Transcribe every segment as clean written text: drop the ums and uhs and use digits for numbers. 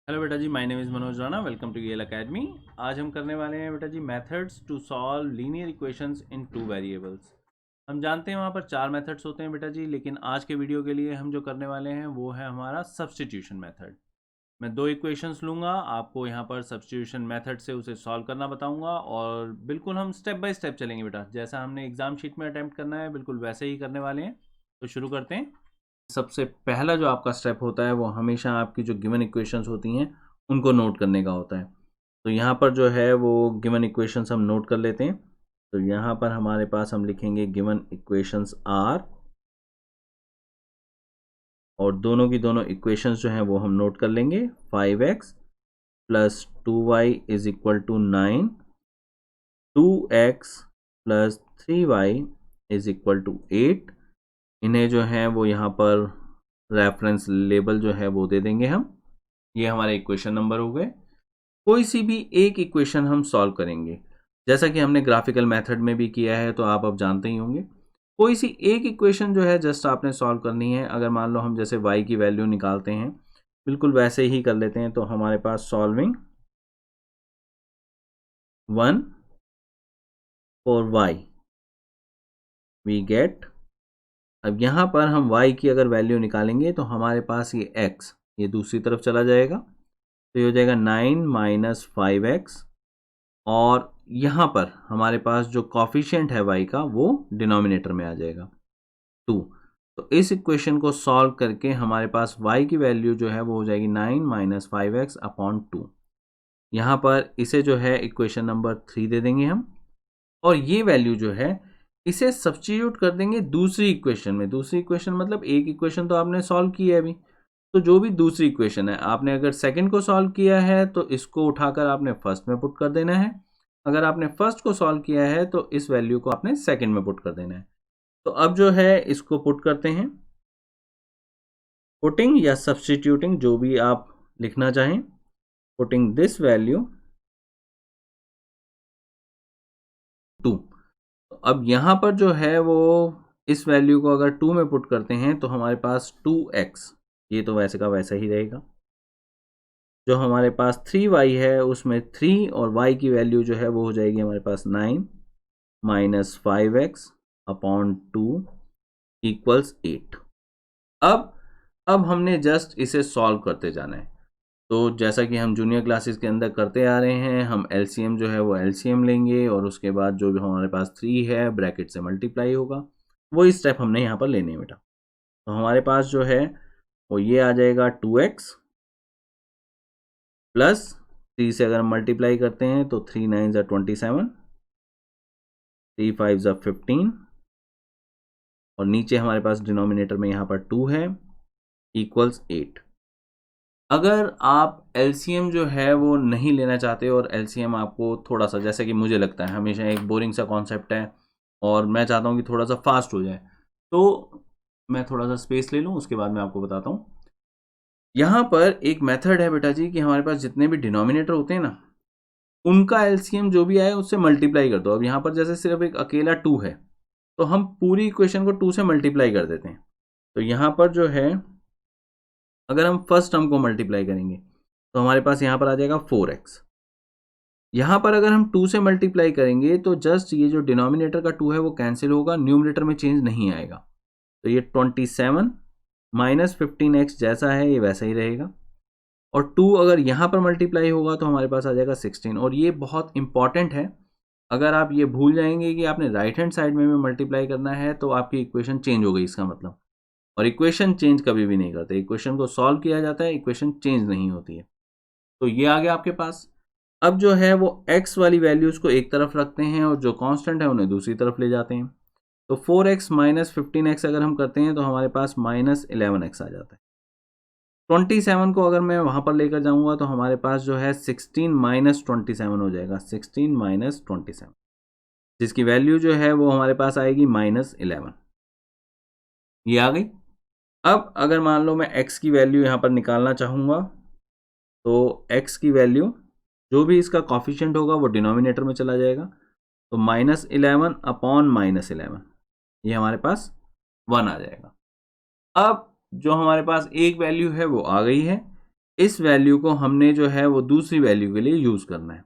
Hello बेटा जी, my name is Manoj Rana. Welcome to यल अकेडमी। आज हम करने वाले हैं बेटा जी methods to solve linear equations in two variables. हम जानते हैं वहाँ पर चार मेथड्स होते हैं बेटा जी, लेकिन आज के वीडियो के लिए हम जो करने वाले हैं वो है हमारा सब्स्टिट्यूशन मेथड। मैं दो इक्वेशंस लूँगा, आपको यहाँ पर सब्स्टिट्यूशन मेथड से उसे सॉल्व करना बताऊँगा और बिल्कुल हम स्टेप बाय स्टेप चलेंगे बेटा। जैसा हमने एग्जाम शीट में अटैम्प्ट करना है बिल्कुल वैसे ही करने वाले हैं। तो शुरू करते हैं। सबसे पहला जो आपका स्टेप होता है वो हमेशा आपकी जो गिवन इक्वेशंस होती हैं उनको नोट करने का होता है। तो यहाँ पर जो है वो गिवन इक्वेशंस हम नोट कर लेते हैं। तो यहाँ पर हमारे पास हम लिखेंगे गिवन इक्वेशंस आर, और दोनों की दोनों इक्वेशंस जो हैं वो हम नोट कर लेंगे। 5x plus 2y is equal to 9, 2x plus 3y is equal to 8। इन्हें जो है वो यहाँ पर रेफरेंस लेबल जो है वो दे देंगे हम। ये हमारे इक्वेशन नंबर हो गए। कोई सी भी एक इक्वेशन हम सॉल्व करेंगे, जैसा कि हमने ग्राफिकल मेथड में भी किया है, तो आप अब जानते ही होंगे। कोई सी एक इक्वेशन जो है जस्ट आपने सॉल्व करनी है। अगर मान लो हम जैसे y की वैल्यू निकालते हैं, बिल्कुल वैसे ही कर लेते हैं। तो हमारे पास solving 1 for y we get. अब यहाँ पर हम y की अगर वैल्यू निकालेंगे तो हमारे पास ये x ये दूसरी तरफ चला जाएगा, तो ये हो जाएगा 9 माइनस 5x। और यहाँ पर हमारे पास जो कॉफिशिएंट है y का वो डिनोमिनेटर में आ जाएगा 2। तो इस इक्वेशन को सॉल्व करके हमारे पास y की वैल्यू जो है वो हो जाएगी 9 माइनस 5x अपॉन 2। यहाँ पर इसे जो है इक्वेशन नंबर 3 दे देंगे हम, और ये वैल्यू जो है इसे सब्स्टिट्यूट कर देंगे दूसरी इक्वेशन में। दूसरी इक्वेशन मतलब एक इक्वेशन तो आपने सॉल्व की है अभी, तो जो भी दूसरी इक्वेशन है आपने अगर सेकंड को सॉल्व किया है तो इसको उठाकर आपने फर्स्ट में पुट कर देना है। अगर आपने फर्स्ट को सॉल्व किया है तो इस वैल्यू को आपने सेकंड में पुट कर देना है। तो अब जो है इसको पुट करते हैं। पुटिंग या सब्स्टिट्यूटिंग जो भी आप लिखना चाहें। Putting this value 2। अब यहाँ पर जो है वो इस वैल्यू को अगर 2 में पुट करते हैं तो हमारे पास 2x, ये तो वैसे का वैसा ही रहेगा। जो हमारे पास 3y है उसमें 3 और y की वैल्यू जो है वो हो जाएगी हमारे पास 9 माइनस 5x अपॉन 2 इक्वल्स 8। अब हमने जस्ट इसे सॉल्व करते जाना है। तो जैसा कि हम जूनियर क्लासेस के अंदर करते आ रहे हैं, हम एलसीएम जो है वो एलसीएम लेंगे और उसके बाद जो भी हमारे पास 3 है ब्रैकेट से मल्टीप्लाई होगा। वही स्टेप हमने यहाँ पर लेने हैं बेटा। तो हमारे पास जो है वो ये आ जाएगा 2x प्लस 3 से अगर मल्टीप्लाई करते हैं तो 3 9 ज़ा 27, 3 5 ज़ा 15, और नीचे हमारे पास डिनोमिनेटर में यहाँ पर 2 है इक्वल्स 8। अगर आप एलसीएम जो है वो नहीं लेना चाहते और एलसीएम आपको थोड़ा सा, जैसे कि मुझे लगता है हमेशा एक बोरिंग सा कॉन्सेप्ट है और मैं चाहता हूँ कि थोड़ा सा फास्ट हो जाए, तो मैं थोड़ा सा स्पेस ले लूँ, उसके बाद मैं आपको बताता हूँ। यहाँ पर एक मेथड है बेटा जी कि हमारे पास जितने भी डिनोमिनेटर होते हैं ना, उनका एलसीएम जो भी आए उससे मल्टीप्लाई कर दो। अब यहाँ पर जैसे सिर्फ एक अकेला 2 है तो हम पूरी इक्वेशन को 2 से मल्टीप्लाई कर देते हैं। तो यहाँ पर जो है अगर हम फर्स्ट टर्म को मल्टीप्लाई करेंगे तो हमारे पास यहाँ पर आ जाएगा 4x। यहाँ पर अगर हम 2 से मल्टीप्लाई करेंगे तो जस्ट ये जो डिनोमिनेटर का 2 है वो कैंसिल होगा, न्यूमरेटर में चेंज नहीं आएगा। तो ये 27 माइनस 15x जैसा है ये वैसा ही रहेगा, और 2 अगर यहाँ पर मल्टीप्लाई होगा तो हमारे पास आ जाएगा 16। और ये बहुत इंपॉर्टेंट है, अगर आप ये भूल जाएंगे कि आपने राइट हैंड साइड में मल्टीप्लाई करना है तो आपकी इक्वेशन चेंज हो गई इसका मतलब। और इक्वेशन चेंज कभी भी नहीं करते, इक्वेशन को सॉल्व किया जाता है, इक्वेशन चेंज नहीं होती है। तो ये आ गया आपके पास। अब जो है वो x वाली वैल्यूज को एक तरफ रखते हैं और जो कांस्टेंट है उन्हें दूसरी तरफ ले जाते हैं। तो 4x माइनस 15x अगर हम करते हैं तो हमारे पास माइनस 11x आ जाता है। 27 को अगर मैं वहां पर लेकर जाऊंगा तो हमारे पास जो है 16 माइनस 27 हो जाएगा, 16 माइनस 27, जिसकी वैल्यू जो है वो हमारे पास आएगी माइनस 11। ये आ गई। अब अगर मान लो मैं x की वैल्यू यहाँ पर निकालना चाहूँगा तो x की वैल्यू जो भी इसका कॉफिशिएंट होगा वो डिनोमिनेटर में चला जाएगा। तो माइनस 11 अपॉन माइनस 11 ये हमारे पास 1 आ जाएगा। अब जो हमारे पास एक वैल्यू है वो आ गई है, इस वैल्यू को हमने जो है वो दूसरी वैल्यू के लिए यूज़ करना है।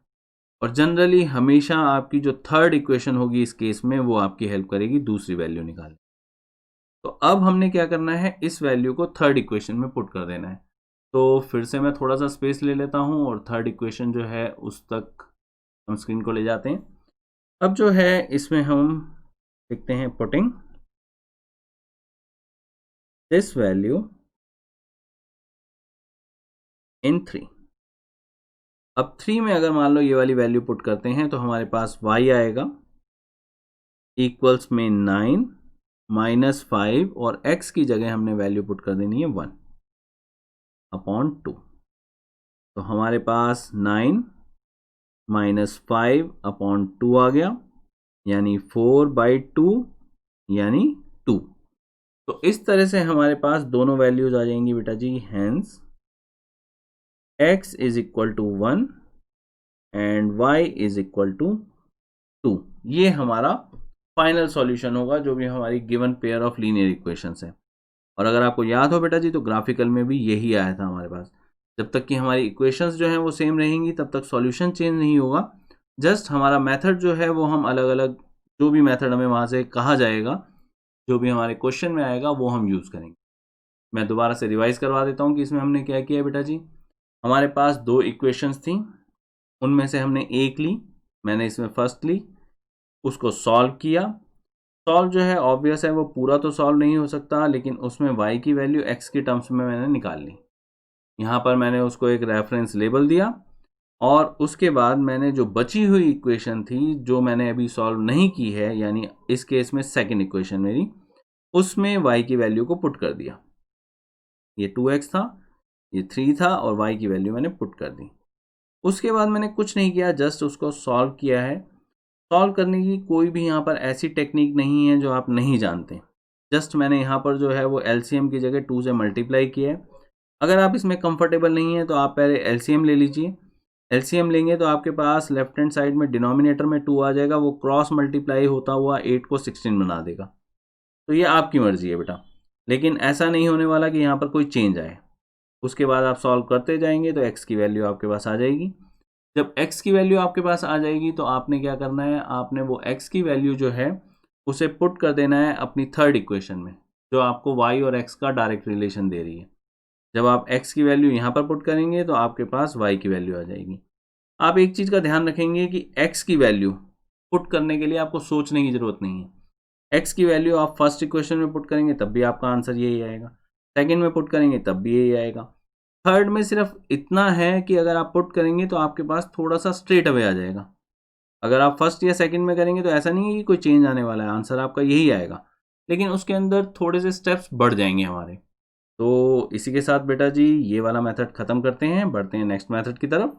और जनरली हमेशा आपकी जो थर्ड इक्वेशन होगी इस केस में वो आपकी हेल्प करेगी दूसरी वैल्यू निकालने। तो अब हमने क्या करना है, इस वैल्यू को थर्ड इक्वेशन में पुट कर देना है। तो फिर से मैं थोड़ा सा स्पेस ले लेता हूँ और थर्ड इक्वेशन जो है उस तक हम स्क्रीन को ले जाते हैं। अब जो है इसमें हम लिखते हैं पुटिंग दिस वैल्यू इन 3। अब 3 में अगर मान लो ये वाली वैल्यू पुट करते हैं तो हमारे पास y आएगा इक्वल्स में 9 -5 और x की जगह हमने वैल्यू पुट कर देनी है 1/2। तो हमारे पास 9 -5/2 आ गया, यानी 4/2 यानी 2। तो इस तरह से हमारे पास दोनों वैल्यूज आ जाएंगी बेटा जी। Hence x is equal to 1 and y is equal to 2। ये हमारा फाइनल सॉल्यूशन होगा जो भी हमारी given pair of linear equations है। और अगर आपको याद हो बेटा जी तो ग्राफिकल में भी यही आया था हमारे पास। जब तक कि हमारी इक्वेशंस जो हैं वो सेम रहेंगी तब तक सॉल्यूशन चेंज नहीं होगा। जस्ट हमारा मेथड जो है वो हम अलग अलग, जो भी मेथड हमें वहाँ से कहा जाएगा, जो भी हमारे क्वेश्चन में आएगा वो हम यूज़ करेंगे। मैं दोबारा से रिवाइज करवा देता हूँ कि इसमें हमने क्या किया बेटा जी। हमारे पास 2 इक्वेशंस थी, उनमें से हमने एक ली, मैंने इसमें फर्स्ट ली, उसको सॉल्व किया। सॉल्व जो है ऑब्वियस है वो पूरा तो सॉल्व नहीं हो सकता, लेकिन उसमें y की वैल्यू x के टर्म्स में मैंने निकाल ली। यहाँ पर मैंने उसको एक रेफरेंस लेबल दिया और उसके बाद मैंने जो बची हुई इक्वेशन थी जो मैंने अभी सॉल्व नहीं की है, यानी इस केस में सेकंड इक्वेशन मेरी, उसमें y की वैल्यू को पुट कर दिया। ये 2x था, ये 3 था और y की वैल्यू मैंने पुट कर दी। उसके बाद मैंने कुछ नहीं किया, जस्ट उसको सॉल्व किया है। सॉल्व करने की कोई भी यहाँ पर ऐसी टेक्निक नहीं है जो आप नहीं जानते। जस्ट मैंने यहाँ पर जो है वो एलसीएम की जगह 2 से मल्टीप्लाई किया है। अगर आप इसमें कंफर्टेबल नहीं है तो आप पहले एलसीएम ले लीजिए। एलसीएम लेंगे तो आपके पास लेफ्ट हैंड साइड में डिनोमिनेटर में 2 आ जाएगा, वो क्रॉस मल्टीप्लाई होता हुआ 8 को 16 बना देगा। तो ये आपकी मर्जी है बेटा, लेकिन ऐसा नहीं होने वाला कि यहाँ पर कोई चेंज आए। उसके बाद आप सॉल्व करते जाएंगे तो एक्स की वैल्यू आपके पास आ जाएगी। जब x की वैल्यू आपके पास आ जाएगी तो आपने क्या करना है, आपने वो x की वैल्यू जो है उसे पुट कर देना है अपनी थर्ड इक्वेशन में, जो आपको y और x का डायरेक्ट रिलेशन दे रही है। जब आप x की वैल्यू यहाँ पर पुट करेंगे तो आपके पास y की वैल्यू आ जाएगी। आप एक चीज़ का ध्यान रखेंगे कि x की वैल्यू पुट करने के लिए आपको सोचने की ज़रूरत नहीं है। x की वैल्यू आप फर्स्ट इक्वेशन में पुट करेंगे तब भी आपका आंसर यही आएगा, सेकेंड में पुट करेंगे तब भी यही आएगा, थर्ड में सिर्फ इतना है कि अगर आप पुट करेंगे तो आपके पास थोड़ा सा स्ट्रेट अवे आ जाएगा। अगर आप फर्स्ट या सेकंड में करेंगे तो ऐसा नहीं है कि कोई चेंज आने वाला है, आंसर आपका यही आएगा, लेकिन उसके अंदर थोड़े से स्टेप्स बढ़ जाएंगे हमारे। तो इसी के साथ बेटा जी ये वाला मेथड ख़त्म करते हैं, बढ़ते हैं नेक्स्ट मेथड की तरफ।